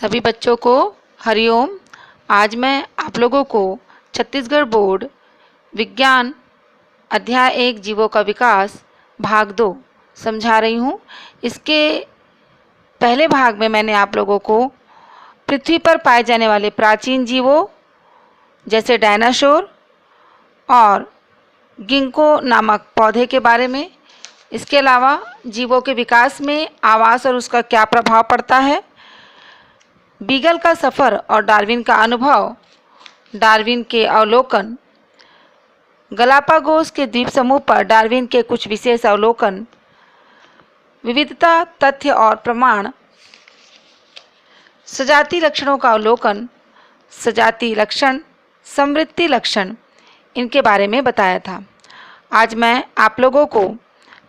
सभी बच्चों को हरिओम। आज मैं आप लोगों को छत्तीसगढ़ बोर्ड विज्ञान अध्याय 1 जीवों का विकास भाग 2 समझा रही हूँ। इसके पहले भाग में मैंने आप लोगों को पृथ्वी पर पाए जाने वाले प्राचीन जीवों जैसे डायनासोर और गिंको नामक पौधे के बारे में, इसके अलावा जीवों के विकास में आवास और उसका क्या प्रभाव पड़ता है, बीगल का सफ़र और डार्विन का अनुभव, डार्विन के अवलोकन, गलापागोस के द्वीप समूह पर डार्विन के कुछ विशेष अवलोकन, विविधता तथ्य और प्रमाण, सजाति लक्षणों का अवलोकन, सजाति लक्षण, समृद्धि लक्षण, इनके बारे में बताया था। आज मैं आप लोगों को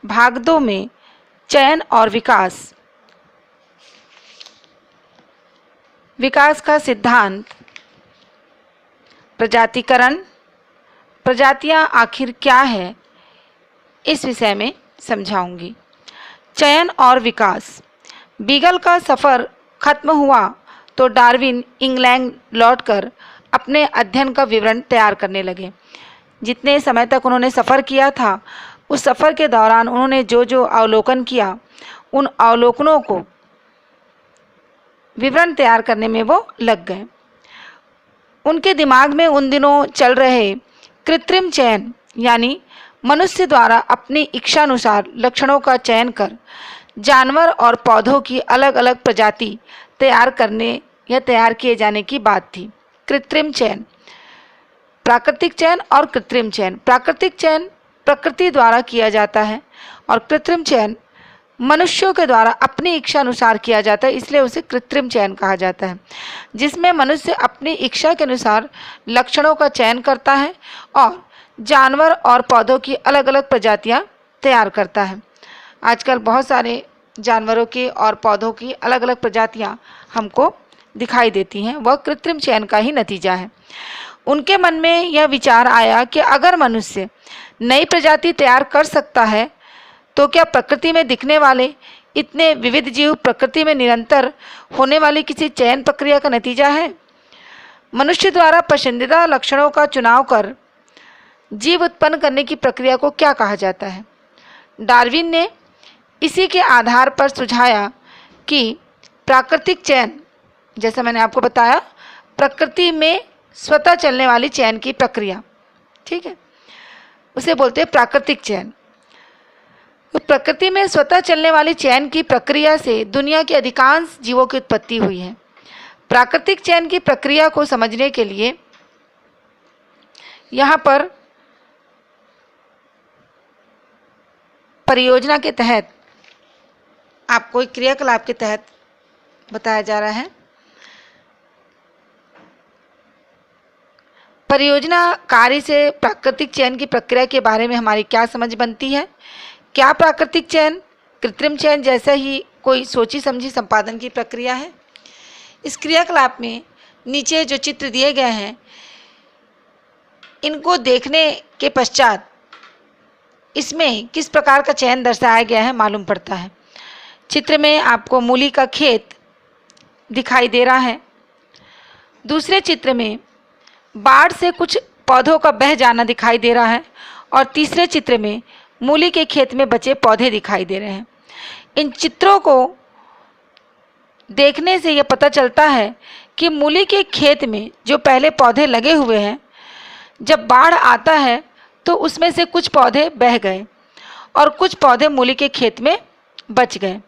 भाग 2 में चयन और विकास का सिद्धांत, प्रजातिकरण, प्रजातियां आखिर क्या है, इस विषय में समझाऊंगी। चयन और विकास। बीगल का सफ़र खत्म हुआ तो डार्विन इंग्लैंड लौटकर अपने अध्ययन का विवरण तैयार करने लगे। जितने समय तक उन्होंने सफ़र किया था, उस सफ़र के दौरान उन्होंने जो जो अवलोकन किया, उन अवलोकनों को विवरण तैयार करने में वो लग गए। उनके दिमाग में उन दिनों चल रहे कृत्रिम चयन यानी मनुष्य द्वारा अपनी इच्छानुसार लक्षणों का चयन कर जानवर और पौधों की अलग अलग प्रजाति तैयार करने या तैयार किए जाने की बात थी। कृत्रिम चयन, प्राकृतिक चयन और कृत्रिम चयन। प्राकृतिक चयन प्रकृति द्वारा किया जाता है और कृत्रिम चयन मनुष्यों के द्वारा अपनी इच्छा अनुसार किया जाता है, इसलिए उसे कृत्रिम चयन कहा जाता है, जिसमें मनुष्य अपनी इच्छा के अनुसार लक्षणों का चयन करता है और जानवर और पौधों की अलग अलग प्रजातियां तैयार करता है। आजकल बहुत सारे जानवरों की और पौधों की अलग अलग प्रजातियां हमको दिखाई देती हैं, वह कृत्रिम चयन का ही नतीजा है। उनके मन में यह विचार आया कि अगर मनुष्य नई प्रजाति तैयार कर सकता है तो क्या प्रकृति में दिखने वाले इतने विविध जीव प्रकृति में निरंतर होने वाली किसी चयन प्रक्रिया का नतीजा है? मनुष्य द्वारा पसंदीदा लक्षणों का चुनाव कर जीव उत्पन्न करने की प्रक्रिया को क्या कहा जाता है? डार्विन ने इसी के आधार पर सुझाया कि प्राकृतिक चयन, जैसा मैंने आपको बताया, प्रकृति में स्वतः चलने वाली चयन की प्रक्रिया, ठीक है, उसे बोलते हैं प्राकृतिक चयन। तो प्रकृति में स्वतः चलने वाली चयन की प्रक्रिया से दुनिया के अधिकांश जीवों की उत्पत्ति हुई है। प्राकृतिक चयन की प्रक्रिया को समझने के लिए यहाँ पर परियोजना के तहत आपको एक क्रियाकलाप के तहत बताया जा रहा है। परियोजना कार्य से प्राकृतिक चयन की प्रक्रिया के बारे में हमारी क्या समझ बनती है? क्या प्राकृतिक चयन कृत्रिम चयन जैसा ही कोई सोची समझी संपादन की प्रक्रिया है? इस क्रियाकलाप में नीचे जो चित्र दिए गए हैं, इनको देखने के पश्चात इसमें किस प्रकार का चयन दर्शाया गया है मालूम पड़ता है। चित्र में आपको मूली का खेत दिखाई दे रहा है। दूसरे चित्र में बाढ़ से कुछ पौधों का बह जाना दिखाई दे रहा है और तीसरे चित्र में मूली के खेत में बचे पौधे दिखाई दे रहे हैं। इन चित्रों को देखने से यह पता चलता है कि मूली के खेत में जो पहले पौधे लगे हुए हैं, जब बाढ़ आता है तो उसमें से कुछ पौधे बह गए और कुछ पौधे मूली के खेत में बच गए।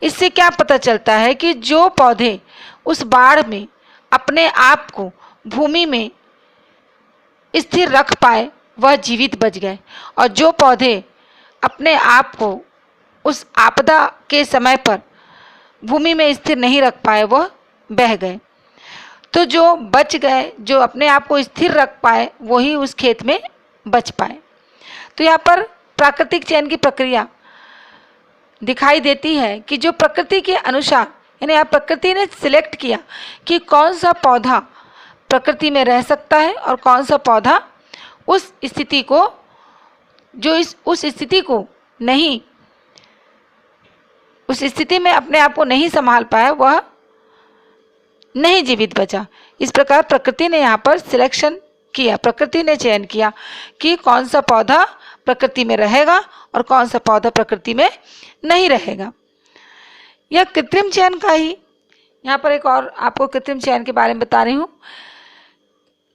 इससे क्या पता चलता है कि जो पौधे उस बाढ़ में अपने आप को भूमि में स्थिर रख पाए वह जीवित बच गए और जो पौधे अपने आप को उस आपदा के समय पर भूमि में स्थिर नहीं रख पाए वह बह गए। तो जो बच गए, जो अपने आप को स्थिर रख पाए, वही उस खेत में बच पाए। तो यहाँ पर प्राकृतिक चयन की प्रक्रिया दिखाई देती है कि जो प्रकृति के अनुसार, यानी आप प्रकृति ने सिलेक्ट किया कि कौन सा पौधा प्रकृति में रह सकता है और कौन सा पौधा उस स्थिति को, जो उस स्थिति को नहीं, उस स्थिति में अपने आप को नहीं संभाल पाया, वह नहीं जीवित बचा। इस प्रकार प्रकृति ने यहाँ पर सिलेक्शन किया, प्रकृति ने चयन किया कि कौन सा पौधा प्रकृति में रहेगा और कौन सा पौधा प्रकृति में नहीं रहेगा। यह कृत्रिम चयन का ही, यहाँ पर एक और आपको कृत्रिम चयन के बारे में बता रही हूँ।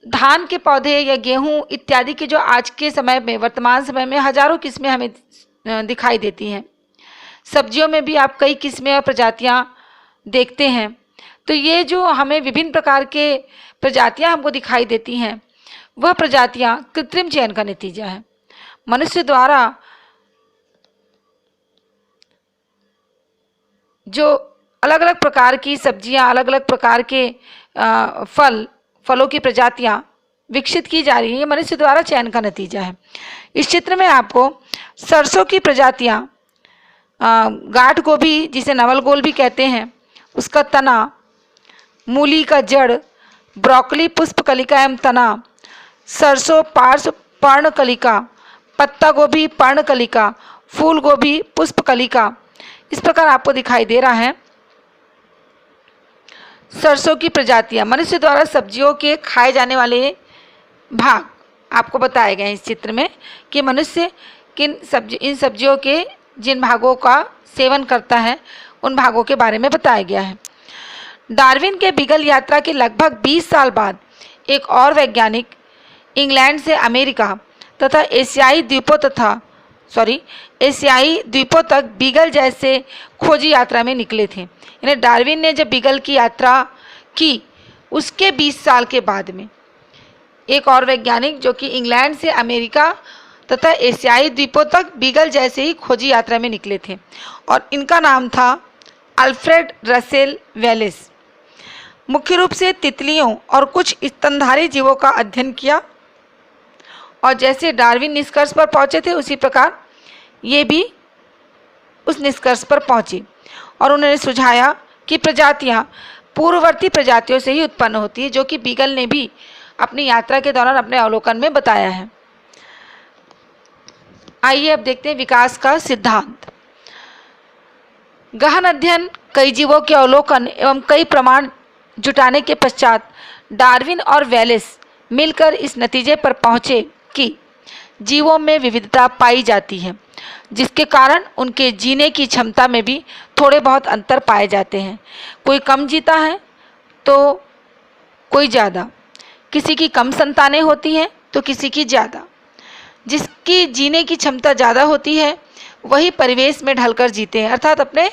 धान के पौधे या गेहूं इत्यादि के जो आज के समय में, वर्तमान समय में हजारों किस्में हमें दिखाई देती हैं। सब्जियों में भी आप कई किस्में और प्रजातियां देखते हैं। तो ये जो हमें विभिन्न प्रकार के प्रजातियां हमको दिखाई देती हैं, वह प्रजातियां कृत्रिम चयन का नतीजा है। मनुष्य द्वारा जो अलग अलग प्रकार की सब्जियां, अलग अलग प्रकार के फलों की प्रजातियां विकसित की जा रही है, ये मनुष्य द्वारा चयन का नतीजा है। इस चित्र में आपको सरसों की प्रजातियां, गाठ गोभी जिसे नवलगोल भी कहते हैं, उसका तना, मूली का जड़, ब्रोकली पुष्पकलिका एवं तना, सरसों पार्श्व पर्णकलिका, पत्ता गोभी पर्णकलिका, फूल गोभी पुष्पकलिका, इस प्रकार आपको दिखाई दे रहा है। सरसों की प्रजातियां, मनुष्य द्वारा सब्जियों के खाए जाने वाले भाग आपको बताए गए हैं इस चित्र में कि मनुष्य इन सब्जियों के जिन भागों का सेवन करता है उन भागों के बारे में बताया गया है। डार्विन के बीगल यात्रा के लगभग 20 साल बाद एक और वैज्ञानिक इंग्लैंड से अमेरिका तथा एशियाई द्वीपों तक बीगल जैसे खोजी यात्रा में निकले थे। यानी डार्विन ने जब बीगल की यात्रा की, उसके 20 साल के बाद में एक और वैज्ञानिक जो कि इंग्लैंड से अमेरिका तथा एशियाई द्वीपों तक बीगल जैसे ही खोजी यात्रा में निकले थे और इनका नाम था अल्फ्रेड रसेल वेलेस। मुख्य रूप से तितलियों और कुछ स्तनधारी जीवों का अध्ययन किया और जैसे डार्विन निष्कर्ष पर पहुंचे थे उसी प्रकार ये भी उस निष्कर्ष पर पहुंचे और उन्होंने सुझाया कि प्रजातियां पूर्ववर्ती प्रजातियों से ही उत्पन्न होती है, जो कि बीगल ने भी अपनी यात्रा के दौरान अपने अवलोकन में बताया है। आइए अब देखते हैं विकास का सिद्धांत। गहन अध्ययन, कई जीवों के अवलोकन एवं कई प्रमाण जुटाने के पश्चात डार्विन और वेलेस मिलकर इस नतीजे पर पहुंचे कि जीवों में विविधता पाई जाती है, जिसके कारण उनके जीने की क्षमता में भी थोड़े बहुत अंतर पाए जाते हैं। कोई कम जीता है तो कोई ज़्यादा, किसी की कम संतानें होती हैं तो किसी की ज़्यादा। जिसकी जीने की क्षमता ज़्यादा होती है वही परिवेश में ढलकर जीते हैं, अर्थात अपने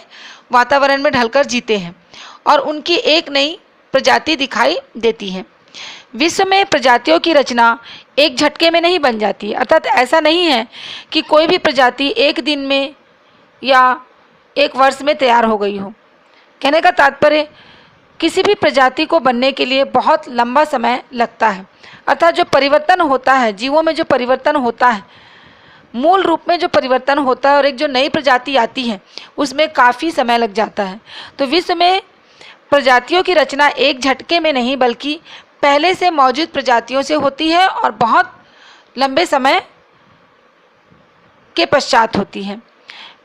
वातावरण में ढलकर जीते हैं और उनकी एक नई प्रजाति दिखाई देती है। विश्व में प्रजातियों की रचना एक झटके में नहीं बन जाती है, अर्थात ऐसा नहीं है कि कोई भी प्रजाति एक दिन में या एक वर्ष में तैयार हो गई हो। कहने का तात्पर्य किसी भी प्रजाति को बनने के लिए बहुत लंबा समय लगता है, अर्थात जो परिवर्तन होता है, जीवों में जो परिवर्तन होता है, मूल रूप में जो परिवर्तन होता है और एक जो नई प्रजाति आती है उसमें काफ़ी समय लग जाता है। तो विश्व में प्रजातियों की रचना एक झटके में नहीं बल्कि पहले से मौजूद प्रजातियों से होती है और बहुत लंबे समय के पश्चात होती है।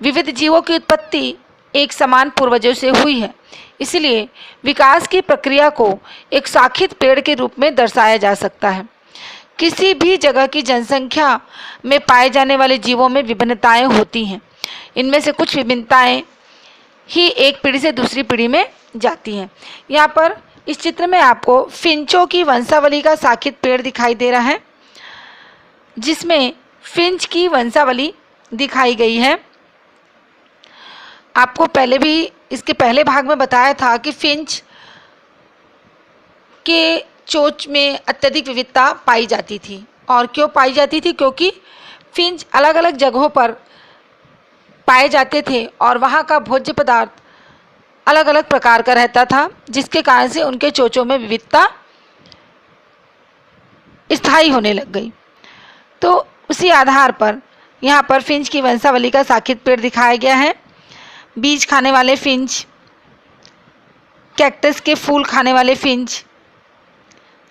विविध जीवों की उत्पत्ति एक समान पूर्वजों से हुई है, इसलिए विकास की प्रक्रिया को एक शाखित पेड़ के रूप में दर्शाया जा सकता है। किसी भी जगह की जनसंख्या में पाए जाने वाले जीवों में विभिन्नताएं होती हैं। इनमें से कुछ विभिन्नताएं ही एक पीढ़ी से दूसरी पीढ़ी में जाती हैं। यहाँ पर इस चित्र में आपको फिंचों की वंशावली का शाखित पेड़ दिखाई दे रहा है, जिसमें फिंच की वंशावली दिखाई गई है। आपको पहले भी इसके पहले भाग में बताया था कि फिंच के चोंच में अत्यधिक विविधता पाई जाती थी। और क्यों पाई जाती थी? क्योंकि फिंच अलग अलग जगहों पर पाए जाते थे और वहाँ का भोज्य पदार्थ अलग अलग प्रकार का रहता था, जिसके कारण से उनके चोंचों में विविधता स्थायी होने लग गई। तो उसी आधार पर यहाँ पर फिंच की वंशावली का शाखित पेड़ दिखाया गया है। बीज खाने वाले फिंच, कैक्टस के फूल खाने वाले फिंच,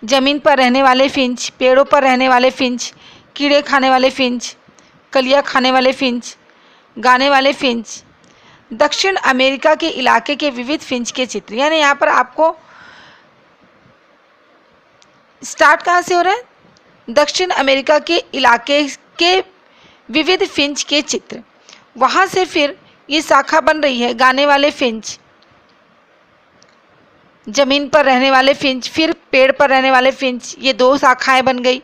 ज़मीन पर रहने वाले फिंच, पेड़ों पर रहने वाले फिंच, कीड़े खाने वाले फिंच, कलियाँ खाने वाले फिंच, गाने वाले फिंच, दक्षिण अमेरिका के इलाके के विविध फिंच के चित्र। यानी यहाँ पर आपको स्टार्ट कहाँ से हो रहा है? दक्षिण अमेरिका के इलाके के विविध फिंच के चित्र, वहाँ से फिर ये शाखा बन रही है गाने वाले फिंच, ज़मीन पर रहने वाले फिंच, फिर पेड़ पर रहने वाले फिंच, ये 2 शाखाएं बन गई।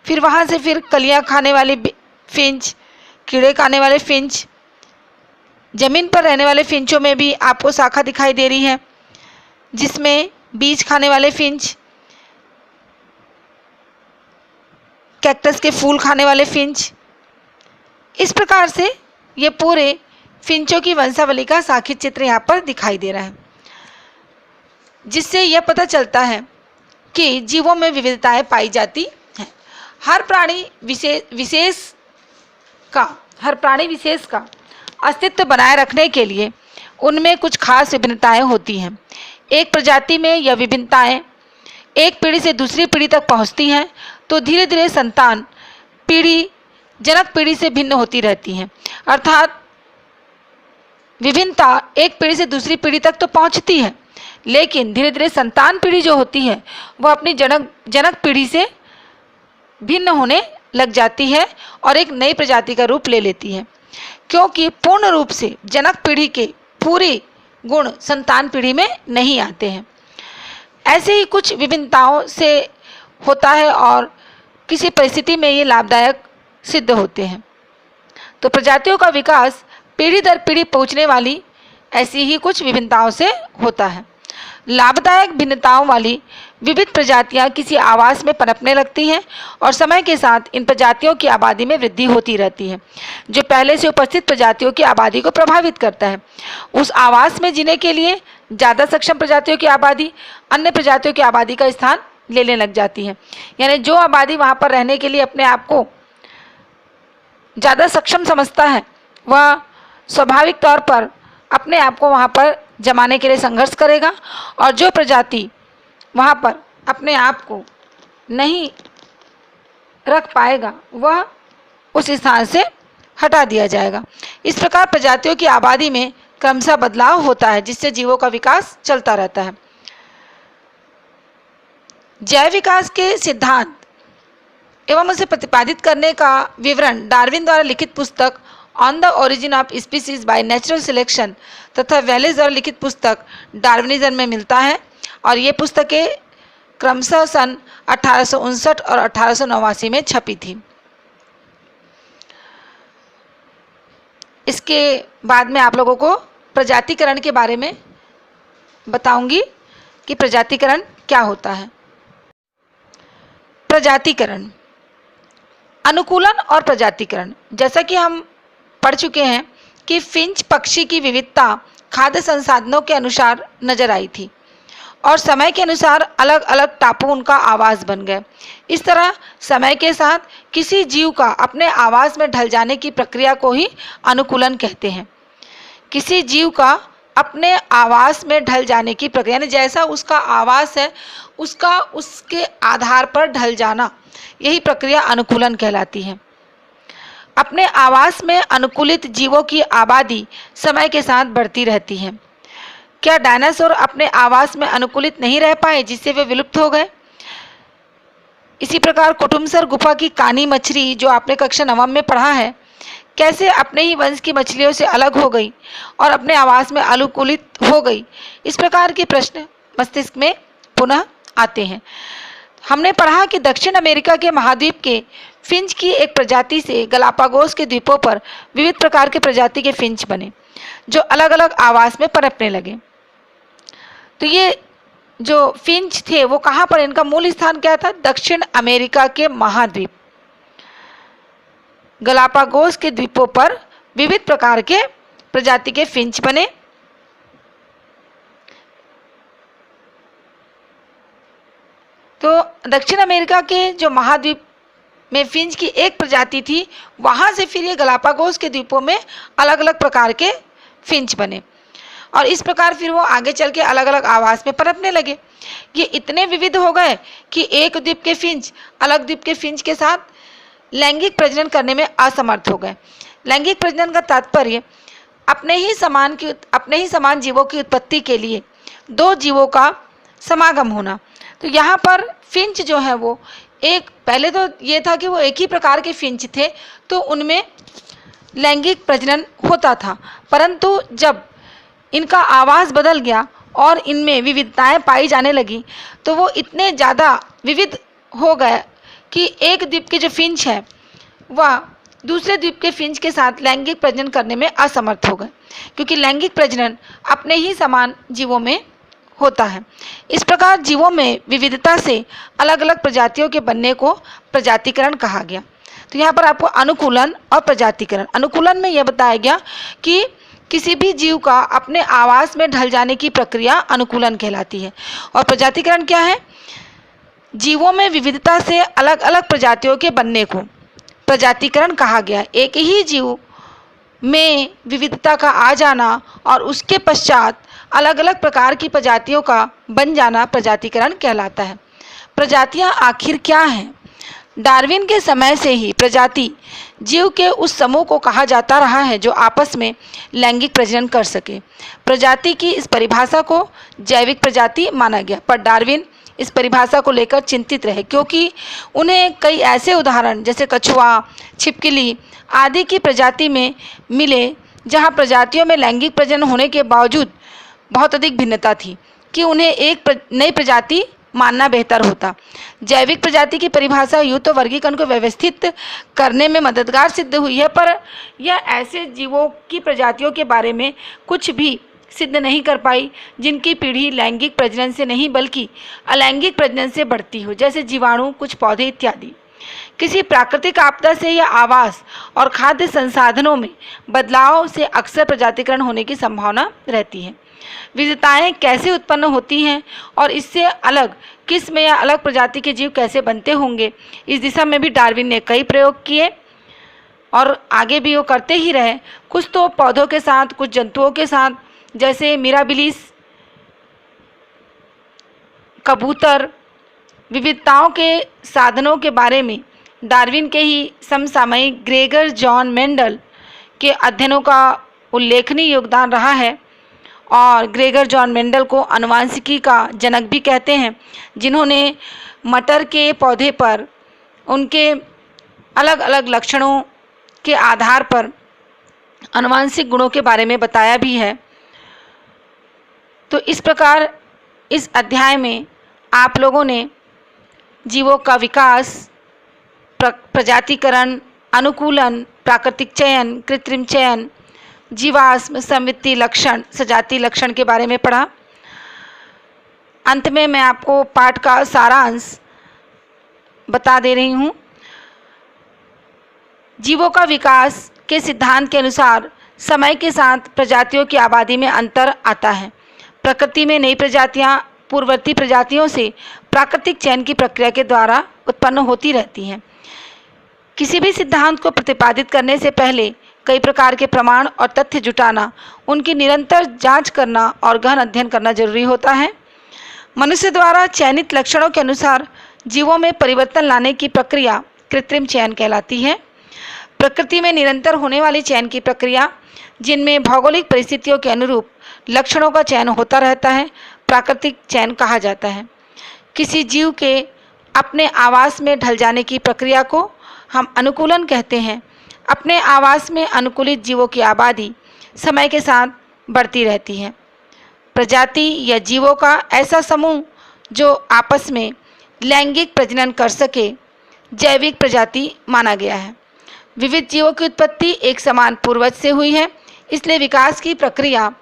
फिर वहाँ से फिर कलियाँ खाने वाले फिंच, कीड़े खाने वाले फिंच, ज़मीन पर रहने वाले फिंचों में भी आपको शाखा दिखाई दे रही है, जिसमें बीज खाने वाले फिंच, कैक्टस के फूल खाने वाले फिंच। इस प्रकार से ये पूरे फिंचों की वंशावली का साखी चित्र यहाँ पर दिखाई दे रहा है, जिससे यह पता चलता है कि जीवों में विविधताएं पाई जाती हैं। हर प्राणी विशेष का अस्तित्व बनाए रखने के लिए उनमें कुछ खास विभिन्नताएं होती हैं। एक प्रजाति में यह विभिन्नताएं एक पीढ़ी से दूसरी पीढ़ी तक पहुंचती हैं, तो धीरे धीरे संतान पीढ़ी जनक पीढ़ी से भिन्न होती रहती हैं। अर्थात विभिन्नता एक पीढ़ी से दूसरी पीढ़ी तक तो पहुंचती है, लेकिन धीरे धीरे संतान पीढ़ी जो होती है वह अपनी जनक पीढ़ी से भिन्न होने लग जाती है और एक नई प्रजाति का रूप ले लेती है, क्योंकि पूर्ण रूप से जनक पीढ़ी के पूरे गुण संतान पीढ़ी में नहीं आते हैं। ऐसे ही कुछ विभिन्नताओं से होता है और किसी परिस्थिति में ये लाभदायक सिद्ध होते हैं। तो प्रजातियों का विकास पीढ़ी दर पीढ़ी पहुँचने वाली ऐसी ही कुछ विभिन्नताओं से होता है। लाभदायक भिन्नताओं वाली विविध प्रजातियां किसी आवास में पनपने लगती हैं और समय के साथ इन प्रजातियों की आबादी में वृद्धि होती रहती है, जो पहले से उपस्थित प्रजातियों की आबादी को प्रभावित करता है। उस आवास में जीने के लिए ज़्यादा सक्षम प्रजातियों की आबादी अन्य प्रजातियों की आबादी का स्थान लेने लग जाती है। यानी जो आबादी वहाँ पर रहने के लिए अपने आप को ज़्यादा सक्षम समझता है, वह स्वाभाविक तौर पर अपने आप को वहाँ पर जमाने के लिए संघर्ष करेगा, और जो प्रजाति वहाँ पर अपने आप को नहीं रख पाएगा वह उस स्थान से हटा दिया जाएगा। इस प्रकार प्रजातियों की आबादी में क्रमशः बदलाव होता है, जिससे जीवों का विकास चलता रहता है। जैव विकास के सिद्धांत एवं उसे प्रतिपादित करने का विवरण डार्विन द्वारा लिखित पुस्तक on the origin of species by natural selection तथा वेलेस द्वारा लिखित पुस्तक डार्विनिज्म में मिलता है, और ये पुस्तकें क्रमशः सन 1859 और 1889 में छपी थी। इसके बाद में आप लोगों को प्रजातिकरण के बारे में बताऊंगी कि प्रजातिकरण क्या होता है। प्रजातिकरण, अनुकूलन और प्रजातिकरण। जैसा कि हम पढ़ चुके हैं कि फिंच पक्षी की विविधता खाद्य संसाधनों के अनुसार नजर आई थी और समय के अनुसार अलग अलग टापू उनका आवास बन गए। इस तरह समय के साथ किसी जीव का अपने आवास में ढल जाने की प्रक्रिया को ही अनुकूलन कहते हैं। किसी जीव का अपने आवास में ढल जाने की प्रक्रिया, यानी जैसा उसका आवास है उसका उसके आधार पर ढल जाना, यही प्रक्रिया अनुकूलन कहलाती है। अपने आवास में अनुकूलित जीवों की आबादी समय के साथ बढ़ती रहती है। क्या डायनासोर अपने आवास में अनुकूलित नहीं रह पाए जिससे वे विलुप्त हो गए? इसी प्रकार कुटुम्बसर गुफा की कानी मछली, जो आपने कक्षा 9 में पढ़ा है, कैसे अपने ही वंश की मछलियों से अलग हो गई और अपने आवास में अनुकूलित हो गई? इस प्रकार के प्रश्न मस्तिष्क में पुनः आते हैं। हमने पढ़ा कि दक्षिण अमेरिका के महाद्वीप के फिंच की एक प्रजाति से गलापागोस के द्वीपों पर विविध प्रकार के प्रजाति के फिंच बने, जो अलग अलग आवास में पनपने लगे। तो ये जो फिंच थे वो कहाँ पर, इनका मूल स्थान क्या था? दक्षिण अमेरिका के महाद्वीप गलापागोस के द्वीपों पर विविध प्रकार के प्रजाति के फिंच बने। तो दक्षिण अमेरिका के जो महाद्वीप में फिंच की एक प्रजाति थी, वहाँ से फिर ये गलापागोस के द्वीपों में अलग अलग प्रकार के फिंच बने, और इस प्रकार फिर वो आगे चल के अलग अलग आवास में पनपने लगे। ये इतने विविध हो गए कि एक द्वीप के फिंच अलग द्वीप के फिंच के साथ लैंगिक प्रजनन करने में असमर्थ हो गए। लैंगिक प्रजनन का तात्पर्य अपने ही समान जीवों की उत्पत्ति के लिए दो जीवों का समागम होना। तो यहाँ पर फिंच जो है वो एक, पहले तो ये था कि वो एक ही प्रकार के फिंच थे, तो उनमें लैंगिक प्रजनन होता था, परंतु जब इनका आवास बदल गया और इनमें विविधताएं पाई जाने लगी तो वो इतने ज़्यादा विविध हो गए कि एक द्वीप के जो फिंच है वह दूसरे द्वीप के फिंच के साथ लैंगिक प्रजनन करने में असमर्थ हो गए, क्योंकि लैंगिक प्रजनन अपने ही समान जीवों में होता है। इस प्रकार जीवों में विविधता से अलग अलग प्रजातियों के बनने को प्रजातिकरण कहा गया। तो यहाँ पर आपको अनुकूलन और प्रजातिकरण, अनुकूलन में यह बताया गया कि किसी भी जीव का अपने आवास में ढल जाने की प्रक्रिया अनुकूलन कहलाती है, और प्रजातिकरण क्या है? जीवों में विविधता से अलग अलग प्रजातियों के बनने को प्रजातिकरण कहा गया। एक ही जीव में विविधता का आ जाना और उसके पश्चात अलग अलग प्रकार की प्रजातियों का बन जाना प्रजातिकरण कहलाता है। प्रजातियां आखिर क्या हैं? डार्विन के समय से ही प्रजाति जीव के उस समूह को कहा जाता रहा है जो आपस में लैंगिक प्रजनन कर सके। प्रजाति की इस परिभाषा को जैविक प्रजाति माना गया, पर डार्विन इस परिभाषा को लेकर चिंतित रहे, क्योंकि उन्हें कई ऐसे उदाहरण जैसे कछुआ, छिपकली आदि की प्रजाति में मिले जहां प्रजातियों में लैंगिक प्रजनन होने के बावजूद बहुत अधिक भिन्नता थी कि उन्हें एक नई प्रजाति मानना बेहतर होता। जैविक प्रजाति की परिभाषा यूं तो वर्गीकरण को व्यवस्थित करने में मददगार सिद्ध हुई है, पर यह ऐसे जीवों की प्रजातियों के बारे में कुछ भी सिद्ध नहीं कर पाई जिनकी पीढ़ी लैंगिक प्रजनन से नहीं बल्कि अलैंगिक प्रजनन से बढ़ती हो, जैसे जीवाणु, कुछ पौधे इत्यादि। किसी प्राकृतिक आपदा से या आवास और खाद्य संसाधनों में बदलाव से अक्सर प्रजातिकरण होने की संभावना रहती है। विविधताएं कैसे उत्पन्न होती हैं और इससे अलग किस्म या अलग प्रजाति के जीव कैसे बनते होंगे, इस दिशा में भी डार्विन ने कई प्रयोग किए और आगे भी वो करते ही रहे। कुछ तो पौधों के साथ, कुछ जंतुओं के साथ, जैसे मिराबिलिस, कबूतर। विविधताओं के साधनों के बारे में डार्विन के ही समसामयिक ग्रेगर जॉन मेंडल के अध्ययनों का उल्लेखनीय योगदान रहा है, और ग्रेगर जॉन मेंडल को आनुवंशिकी का जनक भी कहते हैं, जिन्होंने मटर के पौधे पर उनके अलग अलग लक्षणों के आधार पर आनुवंशिक गुणों के बारे में बताया भी है। तो इस प्रकार इस अध्याय में आप लोगों ने जीवों का विकास, प्रजातिकरण, अनुकूलन, प्राकृतिक चयन, कृत्रिम चयन, जीवाश्म, संवित्ति लक्षण, सजाति लक्षण के बारे में पढ़ा। अंत में मैं आपको पाठ का सारांश बता दे रही हूँ। जीवों का विकास के सिद्धांत के अनुसार समय के साथ प्रजातियों की आबादी में अंतर आता है। प्रकृति में नई प्रजातियां पूर्ववर्ती प्रजातियों से प्राकृतिक चयन की प्रक्रिया के द्वारा उत्पन्न होती रहती हैं। किसी भी सिद्धांत को प्रतिपादित करने से पहले कई प्रकार के प्रमाण और तथ्य जुटाना, उनकी निरंतर जांच करना और गहन अध्ययन करना जरूरी होता है। मनुष्य द्वारा चयनित लक्षणों के अनुसार जीवों में परिवर्तन लाने की प्रक्रिया कृत्रिम चयन कहलाती है। प्रकृति में निरंतर होने वाली चयन की प्रक्रिया, जिनमें भौगोलिक परिस्थितियों के अनुरूप लक्षणों का चयन होता रहता है, प्राकृतिक चयन कहा जाता है। किसी जीव के अपने आवास में ढल जाने की प्रक्रिया को हम अनुकूलन कहते हैं। अपने आवास में अनुकूलित जीवों की आबादी समय के साथ बढ़ती रहती है। प्रजाति या जीवों का ऐसा समूह जो आपस में लैंगिक प्रजनन कर सके जैविक प्रजाति माना गया है। विविध जीवों की उत्पत्ति एक समान पूर्वज से हुई है, इसलिए विकास की प्रक्रिया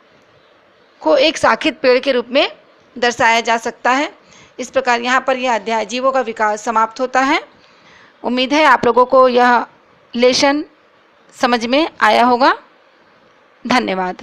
को एक शाखित पेड़ के रूप में दर्शाया जा सकता है। इस प्रकार यहाँ पर यह अध्याय जीवों का विकास समाप्त होता है। उम्मीद है आप लोगों को यह लेसन समझ में आया होगा। धन्यवाद।